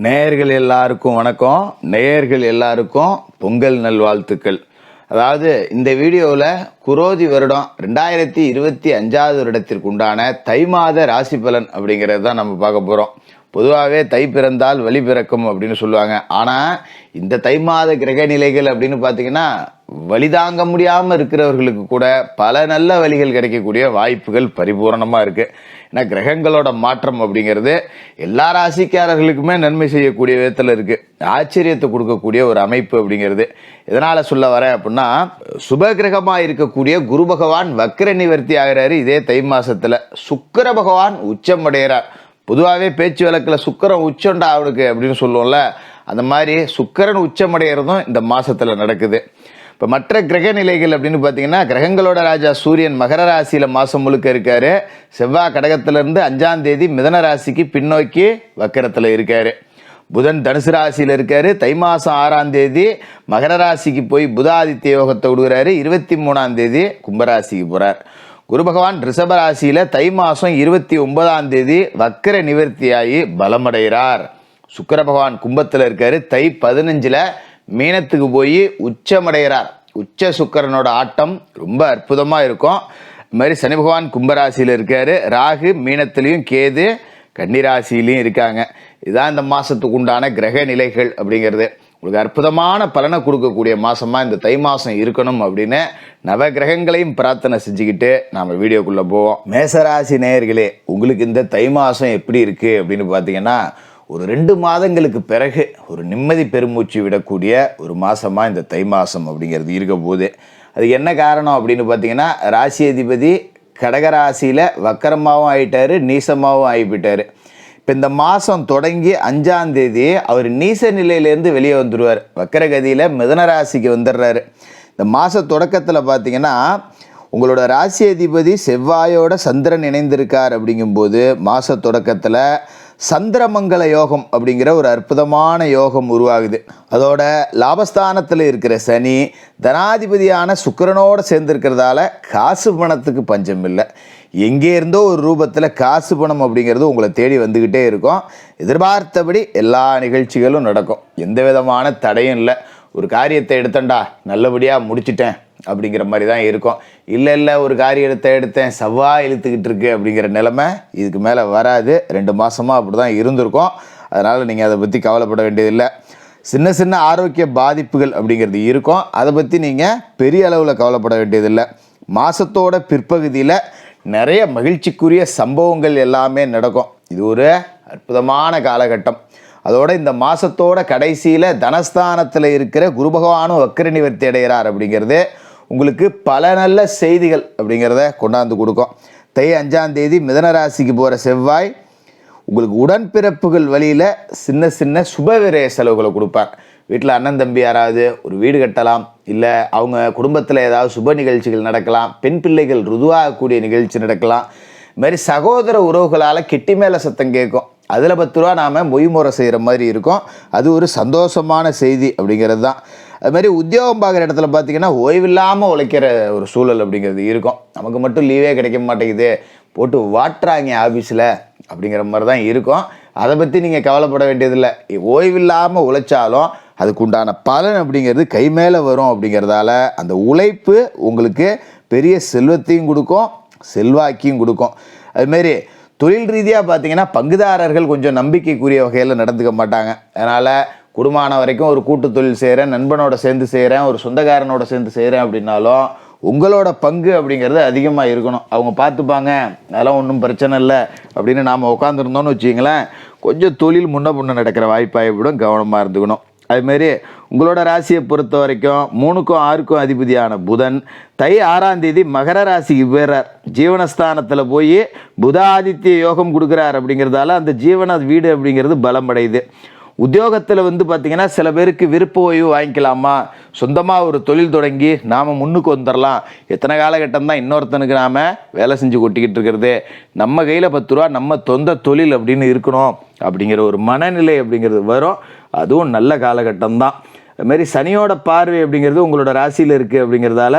நேயர்கள் எல்லாருக்கும் வணக்கம். நேயர்கள் எல்லாருக்கும் பொங்கல் நல்வாழ்த்துக்கள். அதாவது இந்த வீடியோவில் குரோதி வருடம் 2025 வருடத்திற்கு உண்டான தை மாத ராசி பலன் அப்படிங்கிறது தான் நம்ம பார்க்க போகிறோம். பொதுவாகவே தை பிறந்தால் வழி பிறக்கும் அப்படின்னு சொல்லுவாங்க. ஆனால் இந்த தை மாத கிரக நிலைகள் அப்படின்னு பார்த்தீங்கன்னா வழி தாங்க முடியாமல் இருக்கிறவர்களுக்கு கூட பல நல்ல வழிகள் கிடைக்கக்கூடிய வாய்ப்புகள் பரிபூரணமாக இருக்குது. ஏன்னா கிரகங்களோட மாற்றம் அப்படிங்கிறது எல்லா ராசிக்காரர்களுக்குமே நன்மை செய்யக்கூடிய விதத்தில் இருக்குது. ஆச்சரியத்தை கொடுக்கக்கூடிய ஒரு அமைப்பு அப்படிங்கிறது. எதனால் சொல்ல வரேன் அப்படின்னா, சுப கிரகமாக இருக்கக்கூடிய குரு பகவான் வக்ர நிவர்த்தி ஆகிறாரு இதே தை மாதத்தில். சுக்கிர பகவான் உச்சம் அடைகிறார். பொதுவாகவே பேச்சு வழக்கில் சுக்கிரன் உச்சம்டா அவனுக்கு அப்படின்னு சொல்லுவோம்ல, அந்த மாதிரி சுக்கிரன் உச்சமடைகிறதும் இந்த மாதத்தில் நடக்குது. இப்போ மற்ற கிரக நிலைகள் அப்படின்னு பார்த்தீங்கன்னா, கிரகங்களோட ராஜா சூரியன் மகர ராசியில் மாதம் முழுக்க இருக்கார். செவ்வாய் கடகத்திலேருந்து 5ஆம் தேதி மிதன ராசிக்கு பின்னோக்கி வக்கரத்தில் இருக்கார். புதன் தனுசு ராசியில் இருக்கார். தை மாதம் 6ஆம் தேதி மகர ராசிக்கு போய் புதாதித்ய யோகத்தை விடுகிறாரு. 23ஆம் தேதி கும்பராசிக்கு போகிறார். குரு பகவான் ரிஷப ராசியில் தை மாதம் 29ஆம் தேதி வக்கர நிவர்த்தியாகி பலமடைகிறார். சுக்கிர பகவான் கும்பத்தில் இருக்காரு. தை 15 மீனத்துக்கு போய் உச்சமடைகிறார். உச்ச சுக்கிரனோட ஆட்டம் ரொம்ப அற்புதமாக இருக்கும். இது மாதிரி சனி பகவான் கும்பராசியில் இருக்காரு. ராகு மீனத்திலையும் கேது கன்னிராசிலையும் இருக்காங்க. இதுதான் இந்த மாதத்துக்கு உண்டான கிரக நிலைகள் அப்படிங்கிறது. உங்களுக்கு அற்புதமான பலனை கொடுக்கக்கூடிய மாதமாக இந்த தை மாதம் இருக்கணும் அப்படின்னு நவ கிரகங்களையும் பிரார்த்தனை செஞ்சுக்கிட்டு நாம் வீடியோக்குள்ளே போவோம். மேசராசி நேயர்களே, உங்களுக்கு இந்த தை மாதம் எப்படி இருக்குது அப்படின்னு பார்த்தீங்கன்னா, ஒரு 2 மாதங்களுக்கு பிறகு ஒரு நிம்மதி பெருமூச்சு விடக்கூடிய ஒரு மாதமாக இந்த தை மாதம் அப்படிங்கிறது இருக்க போகுது. அது என்ன காரணம் அப்படின்னு பார்த்தீங்கன்னா, ராசி அதிபதி கடகராசியில் வக்கரமாகவும் ஆகிட்டார், நீசமாகவும் ஆகிவிட்டார். இப்போ இந்த மாதம் தொடங்கி 5ஆம் தேதி அவர் நீச நிலையிலேருந்து வெளியே வந்துடுவார். வக்கரகதியில் மிதன ராசிக்கு வந்துடுறாரு. இந்த மாத தொடக்கத்தில் பார்த்தீங்கன்னா, உங்களோட ராசி அதிபதி செவ்வாயோட சந்திரன் இணைந்திருக்கார். அப்படிங்கும்போது மாத தொடக்கத்தில் சந்திரமங்கல யோகம் அப்படிங்கிற ஒரு அற்புதமான யோகம் உருவாகுது. அதோட லாபஸ்தானத்தில் இருக்கிற சனி தனாதிபதியான சுக்கிரனோடு சேர்ந்துருக்கிறதால காசு பணத்துக்கு பஞ்சம் இல்லை. எங்கே இருந்தோ ஒரு ரூபத்தில் காசு பணம் அப்படிங்கிறது உங்களை தேடி வந்துக்கிட்டே இருக்கும். எதிர்பார்த்தபடி எல்லா நிகழ்ச்சிகளும் நடக்கும். எந்த விதமான தடையும் இல்லை. ஒரு காரியத்தை எடுத்தேன்டா நல்லபடியாக முடிச்சிட்டேன் அப்படிங்கிற மாதிரி தான் இருக்கும். இல்லை ஒரு காரியத்தை எடுத்தேன் செவ்வாய் இழுத்துக்கிட்டு இருக்கு அப்படிங்கிற நிலைமை இதுக்கு மேலே வராது. 2 மாதமாக அப்படி தான் இருந்திருக்கும். அதனால் நீங்கள் அதை பற்றி கவலைப்பட வேண்டியதில்லை. சின்ன ஆரோக்கிய பாதிப்புகள் அப்படிங்கிறது இருக்கும். அதை பற்றி நீங்கள் பெரிய அளவில் கவலைப்பட வேண்டியதில்லை. மாதத்தோட பிற்பகுதியில் நிறைய மகிழ்ச்சிக்குரிய சம்பவங்கள் எல்லாமே நடக்கும். இது ஒரு அற்புதமான காலகட்டம். அதோட இந்த மாதத்தோட கடைசியில் தனஸ்தானத்தில் இருக்கிற குரு பகவானும் வக்கர நிவர்த்தி அடைகிறார். அப்படிங்கிறது உங்களுக்கு பல நல்ல செய்திகள் அப்படிங்கிறத கொண்டாந்து கொடுக்கும். தை 5ஆம் தேதி மிதன ராசிக்கு போகிற செவ்வாய் உங்களுக்கு உடன்பிறப்புகள் வழியில் சின்ன சுபவிரய செலவுகளை கொடுப்பார். வீட்டில் அண்ணன் தம்பி யாராவது ஒரு வீடு கட்டலாம், இல்லை அவங்க குடும்பத்தில் ஏதாவது சுப நிகழ்ச்சிகள் நடக்கலாம், பெண் பிள்ளைகள் ருதுவாகக்கூடிய நிகழ்ச்சி நடக்கலாம். இதுமாதிரி சகோதர உறவுகளால் கெட்டி மேலே சத்தம் கேட்கும். அதில் 10 ரூபா நாம் மொய்முறை செய்கிற மாதிரி இருக்கும். அது ஒரு சந்தோஷமான செய்தி அப்படிங்கிறது தான். அதுமாதிரி உத்தியோகம் பார்க்குற இடத்துல பார்த்திங்கன்னா ஓய்வில்லாமல் உழைக்கிற ஒரு சூழல் அப்படிங்கிறது இருக்கும். நமக்கு மட்டும் லீவே கிடைக்க மாட்டேங்குது, போட்டு வாட்டுறாங்க ஆஃபீஸில் அப்படிங்கிற மாதிரி தான் இருக்கும். அதை பற்றி நீங்கள் கவலைப்பட வேண்டியதில்லை. ஓய்வில்லாமல் உழைச்சாலும் அதுக்கு உண்டான பலன் அப்படிங்கிறது கை மேலே வரும். அப்படிங்கிறதால அந்த உழைப்பு உங்களுக்கு பெரிய செல்வத்தையும் கொடுக்கும், செல்வாக்கியும் கொடுக்கும். அதுமாரி தொழில் ரீதியாக பார்த்தீங்கன்னா பங்குதாரர்கள் கொஞ்சம் நம்பிக்கைக்குரிய வகையில் நடந்துக்க மாட்டாங்க. அதனால் குடும்பமான வரைக்கும் ஒரு கூட்டு தொழில் செய்கிறேன், நண்பனோட சேர்ந்து செய்கிறேன், ஒரு சொந்தக்காரனோட சேர்ந்து செய்கிறேன் அப்படின்னாலும் உங்களோட பங்கு அப்படிங்கிறது அதிகமாக இருக்கணும். அவங்க பார்த்துப்பாங்க, அதெல்லாம் ஒன்றும் பிரச்சனை இல்லை அப்படின்னு நாம் உட்காந்துருந்தோன்னு வச்சுக்கிங்களேன், கொஞ்சம் தொழில் முன்ன நடக்கிற வாய்ப்பாகிவிடும். கவனமாக இருந்துக்கணும். அதுமாரி உங்களோட ராசியை பொறுத்த வரைக்கும் 3க்கும் 6க்கும் அதிபதியான புதன் தை 6ஆம் தேதி மகர ராசிக்கு போயிடுறார். ஜீவனஸ்தானத்தில் போய் புதாதித்ய யோகம் கொடுக்குறார். அப்படிங்கிறதால அந்த ஜீவன வீடு அப்படிங்கிறது பலமடையுது. உத்தியோகத்தில் பார்த்திங்கன்னா சில பேருக்கு விருப்ப ஓய்வு வாங்கிக்கலாமா, சொந்தமாக ஒரு தொழில் தொடங்கி நாம் முன்னுக்கு வந்துடலாம், எத்தனை காலகட்டம் தான் இன்னொருத்தனுக்கு நாம் வேலை செஞ்சு கொட்டிக்கிட்டு இருக்கிறது, நம்ம கையில் 10 ரூபா நம்ம சொந்த தொழில் அப்படின்னு இருக்கணும் அப்படிங்கிற ஒரு மனநிலை அப்படிங்கிறது வரும். அதுவும் நல்ல காலகட்டம் தான். அதுமாரி சனியோட பார்வை அப்படிங்கிறது உங்களோட ராசியில் இருக்குது. அப்படிங்கிறதால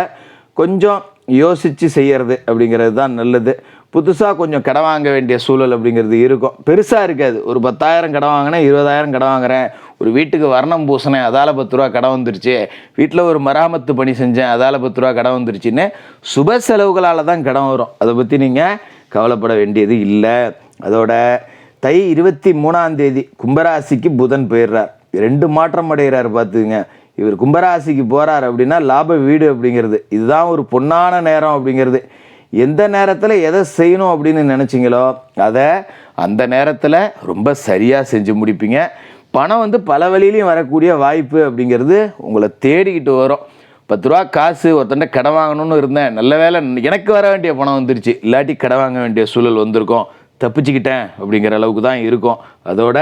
கொஞ்சம் யோசித்து செய்கிறது அப்படிங்கிறது தான் நல்லது. புதுசாக கொஞ்சம் கடன் வாங்க வேண்டிய சூழல் அப்படிங்கிறது இருக்கும். பெருசாக இருக்காது. ஒரு 10,000 கடன் வாங்கினேன், 20,000 கடன் வாங்குறேன், ஒரு வீட்டுக்கு வர்ணம் பூசினேன் அதால் 10 ரூபா கடன் வந்துருச்சு, வீட்டில் ஒரு மராமத்து பணி செஞ்சேன் அதால் 10 ரூபா கடன் வந்துருச்சுன்னு சுப செலவுகளால் தான் கடன் வரும். அதை பற்றி நீங்கள் கவலைப்பட வேண்டியது இல்லை. அதோட தை 23ஆம் தேதி கும்பராசிக்கு புதன் போயிடுறார். 2 மாற்றம் அடைகிறார். பார்த்துக்குங்க, இவர் கும்பராசிக்கு போகிறார் அப்படின்னா லாப வீடு அப்படிங்கிறது இதுதான் ஒரு பொன்னான நேரம் அப்படிங்கிறது. எந்த நேரத்தில் எதை செய்யணும் அப்படின்னு நினச்சிங்களோ அதை அந்த நேரத்தில் ரொம்ப சரியாக செஞ்சு முடிப்பீங்க. பணம் வந்து பல வழியிலையும் வரக்கூடிய வாய்ப்பு அப்படிங்கிறது உங்களை தேடிக்கிட்டு வரும். 10 ரூபா காசு ஒருத்தண்ட கடன் வாங்கணும்னு இருந்தேன், நல்ல வேலை எனக்கு வர வேண்டிய பணம் வந்துருச்சு, இல்லாட்டி கடன் வாங்க வேண்டிய சூழல் வந்திருக்கும், தப்பிச்சுக்கிட்டேன் அப்படிங்கிற அளவுக்கு தான் இருக்கும். அதோட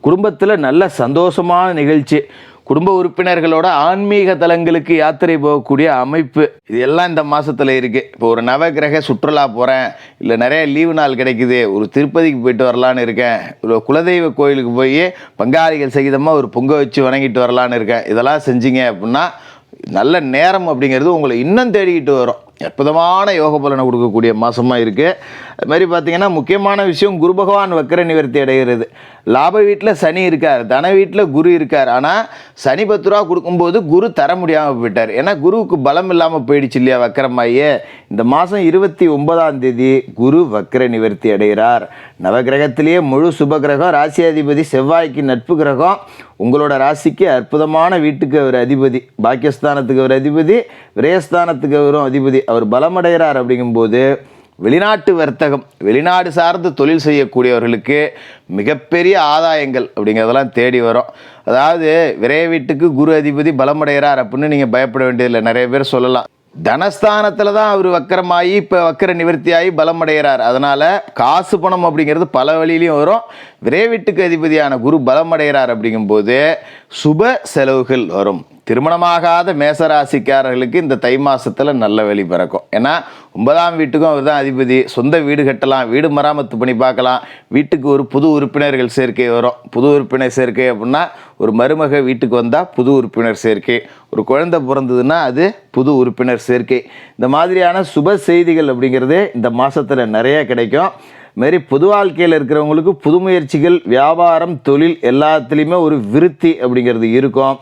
குடும்பத்தில் நல்ல சந்தோஷமான நிகழ்ச்சி, குடும்ப உறுப்பினர்களோட ஆன்மீக தலங்களுக்கு யாத்திரை போகக்கூடிய அமைப்பு, இது எல்லாம் இந்த மாதத்தில் இருக்குது. இப்போ ஒரு நவகிரக சுற்றுலா போகிறேன், இல்லை நிறைய லீவு நாள் கிடைக்குது, ஒரு திருப்பதிக்கு போயிட்டு வரலான்னு இருக்கேன், ஒரு குலதெய்வ கோயிலுக்கு போய் பங்காளிகள் சகிதமாக ஒரு பொங்க வச்சு வணங்கிட்டு வரலான்னு இருக்கேன், இதெல்லாம் செஞ்சீங்க அப்படின்னா நல்ல நேரம் அப்படிங்கிறது உங்களை இன்னும் தேடிக்கிட்டு வரும். அற்புதமான யோக பலனை கொடுக்கக்கூடிய மாதமாக இருக்குது. அது மாதிரி பார்த்திங்கன்னா முக்கியமான விஷயம், குரு பகவான் வக்கர நிவர்த்தி அடைகிறது. லாப வீட்டில் சனி இருக்கார், தன வீட்டில் குரு இருக்கார். ஆனால் சனி 10 ரூபா கொடுக்கும்போது குரு தர முடியாமல் போயிட்டார். ஏன்னா குருவுக்கு பலம் இல்லாமல் போயிடுச்சு இல்லையா வக்கரமாயே. இந்த மாதம் 29ஆம் தேதி குரு வக்கர நிவர்த்தி அடைகிறார். நவகிரகத்திலேயே முழு சுபகிரகம், ராசியாதிபதி செவ்வாய்க்கு நட்பு கிரகம், உங்களோட ராசிக்கு அற்புதமான வீட்டுக்கு அவர் அதிபதி, பாக்கியஸ்தானத்துக்கு அவர் அதிபதி, விரயஸ்தானத்துக்கு அவரும் அதிபதி. அவர் பலமடைகிறார். அப்படிங்கும்போது வெளிநாட்டு வர்த்தகம், வெளிநாடு சார்ந்து தொழில் செய்யக்கூடியவர்களுக்கு மிகப்பெரிய ஆதாயங்கள் அப்படிங்கிறதெல்லாம் தேடி வரும். அதாவது விரைய வீட்டுக்கு குரு அதிபதி பலமடைகிறார் அப்படின்னு நீங்கள் பயப்பட வேண்டியதில்லை. நிறைய பேர் சொல்லலாம், தனஸ்தானத்தில் தான் அவர் வக்கரமாகி இப்போ வக்கர நிவர்த்தியாகி பலமடைகிறார், அதனால் காசு பணம் அப்படிங்கிறது பல வழியிலையும் வரும். விரைய வீட்டுக்கு அதிபதியான குரு பலமடைகிறார். அப்படிங்கும்போது சுப செலவுகள் வரும். திருமணமாகாத மேசராசிக்காரர்களுக்கு இந்த தை மாதத்தில் நல்ல வழி பிறக்கும். ஏன்னா 9ஆம் வீட்டுக்கும் அவர் தான் அதிபதி. சொந்த வீடு கட்டலாம், வீடு மராமத்து பண்ணி பார்க்கலாம், வீட்டுக்கு ஒரு புது உறுப்பினர்கள் சேர்க்கை வரும். புது உறுப்பினர் சேர்க்கை அப்படின்னா ஒரு மருமக வீட்டுக்கு வந்தால் புது உறுப்பினர் சேர்க்கை, ஒரு குழந்தை பிறந்ததுன்னா அது புது உறுப்பினர் சேர்க்கை. இந்த மாதிரியான சுப செய்திகள் அப்படிங்கிறது இந்த மாதத்தில் நிறைய கிடைக்கும். மாரி பொது வாழ்க்கையில் இருக்கிறவங்களுக்கு புது முயற்சிகள், வியாபாரம், தொழில் எல்லாத்துலேயுமே ஒரு விருத்தி அப்படிங்கிறது இருக்கும்.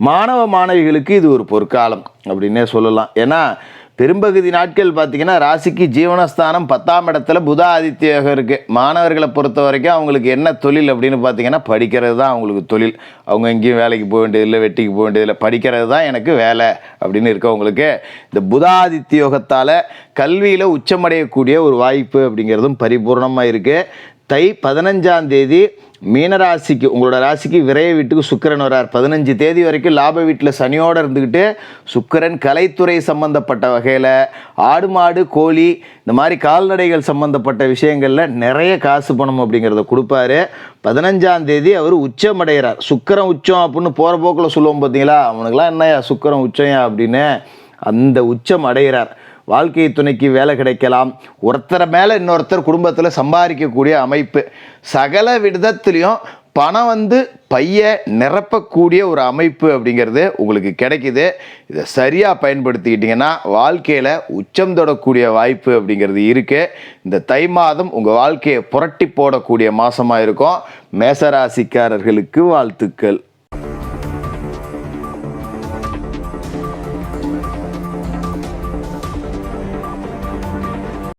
மாணவ மாணவிகளுக்கு இது ஒரு பொற்காலம் அப்படின்னே சொல்லலாம். ஏன்னா பெரும்பகுதி நாட்கள் பார்த்திங்கன்னா ராசிக்கு ஜீவனஸ்தானம் 10ஆம் இடத்துல புத ஆதித்ய யோகம் இருக்குது. மாணவர்களை பொறுத்த வரைக்கும் அவங்களுக்கு என்ன தொழில் அப்படின்னு பார்த்திங்கன்னா படிக்கிறது தான் அவங்களுக்கு தொழில். அவங்க எங்கேயும் வேலைக்கு போக வேண்டியதில்லை, வெட்டிக்கு போக வேண்டியதில்லை, படிக்கிறது தான் எனக்கு வேலை அப்படின்னு இருக்கவங்களுக்கு இந்த புத ஆதித்ய யோகத்தால் கல்வியில் உச்சமடையக்கூடிய ஒரு வாய்ப்பு அப்படிங்கிறதும் பரிபூர்ணமாக இருக்குது. தை 15ஆம் தேதி மீனராசிக்கு, உங்களோட ராசிக்கு விரைய வீட்டுக்கு சுக்கிரன் வரார். 15 தேதி வரைக்கும் லாப வீட்டில் சனியோடு இருந்துக்கிட்டு சுக்கிரன் கலைத்துறை சம்பந்தப்பட்ட வகையில் ஆடு மாடு கோழி இந்த மாதிரி கால்நடைகள் சம்பந்தப்பட்ட விஷயங்களில் நிறைய காசு பணம் அப்படிங்கிறத கொடுப்பாரு. 15ஆம் தேதி அவர் உச்சமடைகிறார். சுக்கிரன் உச்சம் அப்படின்னு போகிற போக்கில் சொல்லுவோம் பார்த்தீங்களா, அவனுக்கெல்லாம் என்னையா சுக்கிரன் உச்சையா அப்படின்னு, அந்த உச்சம் அடைகிறார். வாழ்க்கை துணைக்கு வேலை கிடைக்கலாம், ஒருத்தரை மேலே இன்னொருத்தர் குடும்பத்தில் சம்பாதிக்கக்கூடிய அமைப்பு, சகல விதத்துலேயும் பணம் வந்து பைய நிரப்பக்கூடிய ஒரு அமைப்பு அப்படிங்கிறது உங்களுக்கு கிடைக்குது. இதை சரியாக பயன்படுத்திக்கிட்டிங்கன்னா வாழ்க்கையில் உச்சம் தொடக்கூடிய வாய்ப்பு அப்படிங்கிறது இருக்குது. இந்த தை மாதம் உங்கள் வாழ்க்கையை புரட்டி போடக்கூடிய மாதமாக இருக்கும். மேசராசிக்காரர்களுக்கு வாழ்த்துக்கள்.